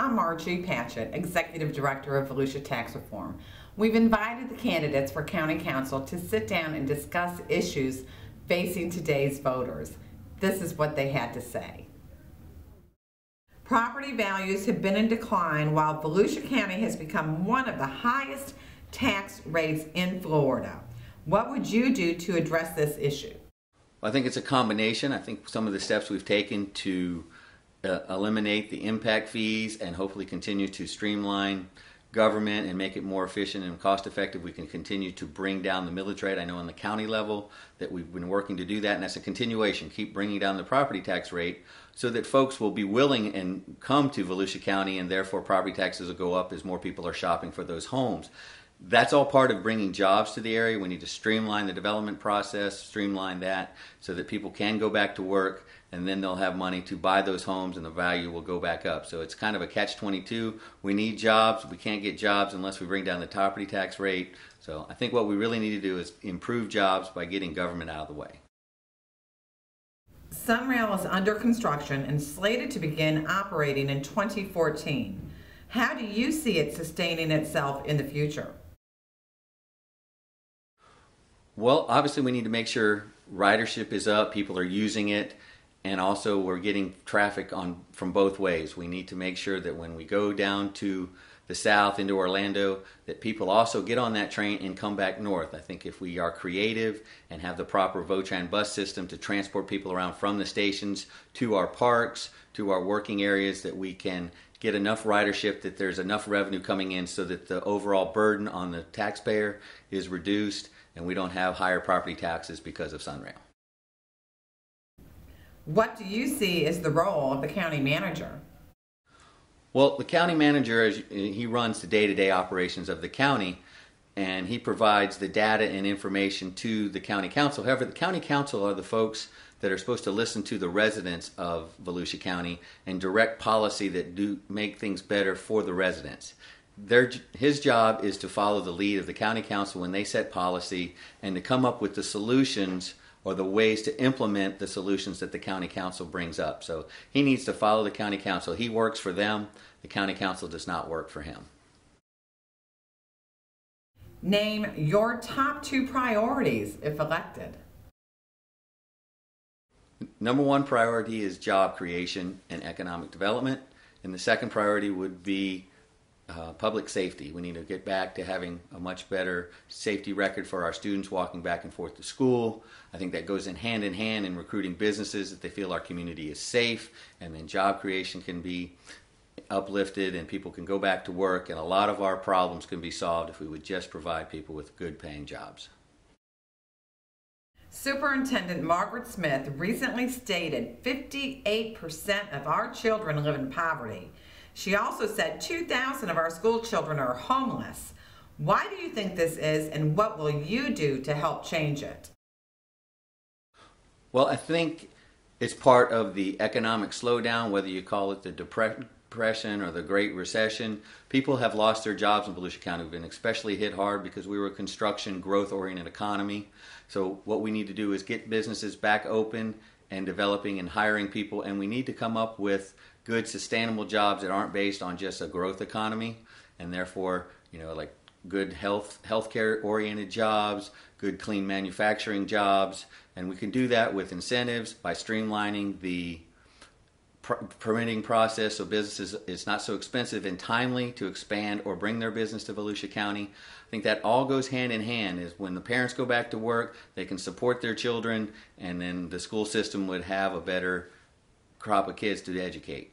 I'm Margie Patchett, Executive Director of Volusia Tax Reform. We've invited the candidates for County Council to sit down and discuss issues facing today's voters. This is what they had to say. Property values have been in decline while Volusia County has become one of the highest tax rates in Florida. What would you do to address this issue? I think it's a combination. I think some of the steps we've taken to eliminate the impact fees and hopefully continue to streamline government and make it more efficient and cost effective. We can continue to bring down the millage rate. I know on the county level that we've been working to do that, and that's a continuation. Keep bringing down the property tax rate so that folks will be willing and come to Volusia County, and therefore property taxes will go up as more people are shopping for those homes. That's all part of bringing jobs to the area. We need to streamline the development process, streamline that so that people can go back to work, and then they'll have money to buy those homes and the value will go back up. So it's kind of a catch-22. We need jobs. We can't get jobs unless we bring down the property tax rate. So I think what we really need to do is improve jobs by getting government out of the way. Sunrail is under construction and slated to begin operating in 2014. How do you see it sustaining itself in the future? Well, obviously we need to make sure ridership is up, people are using it, and also we're getting traffic from both ways. We need to make sure that when we go down to the south into Orlando, that people also get on that train and come back north. I think if we are creative and have the proper Votran bus system to transport people around from the stations to our parks, to our working areas, that we can get enough ridership that there's enough revenue coming in so that the overall burden on the taxpayer is reduced and we don't have higher property taxes because of Sunrail. What do you see as the role of the county manager? Well, the county manager, he runs the day-to-day operations of the county, and he provides the data and information to the county council. However, the county council are the folks that are supposed to listen to the residents of Volusia County and direct policy that do make things better for the residents. His job is to follow the lead of the county council when they set policy and to come up with the solutions or the ways to implement the solutions that the county council brings up. So he needs to follow the county council. He works for them. The county council does not work for him. Name your top 2 priorities if elected. Number 1 priority is job creation and economic development, and the second priority would be public safety. We need to get back to having a much better safety record for our students walking back and forth to school. I think that goes in hand in recruiting businesses that they feel our community is safe, and then job creation can be uplifted and people can go back to work, and a lot of our problems can be solved if we would just provide people with good paying jobs. Superintendent Margaret Smith recently stated 58% of our children live in poverty. She also said 2,000 of our school children are homeless. Why do you think this is, and what will you do to help change it? Well, I think it's part of the economic slowdown, whether you call it the Depression or the Great Recession. People have lost their jobs in Volusia County. We've been especially hit hard because we were a construction, growth-oriented economy. So what we need to do is get businesses back open and developing and hiring people, and we need to come up with good sustainable jobs that aren't based on just a growth economy, and therefore, like good healthcare oriented jobs, good clean manufacturing jobs, and we can do that with incentives by streamlining the permitting process so businesses, it's not so expensive and timely to expand or bring their business to Volusia County. I think that all goes hand in hand. Is when the parents go back to work, they can support their children, and then the school system would have a better crop of kids to educate.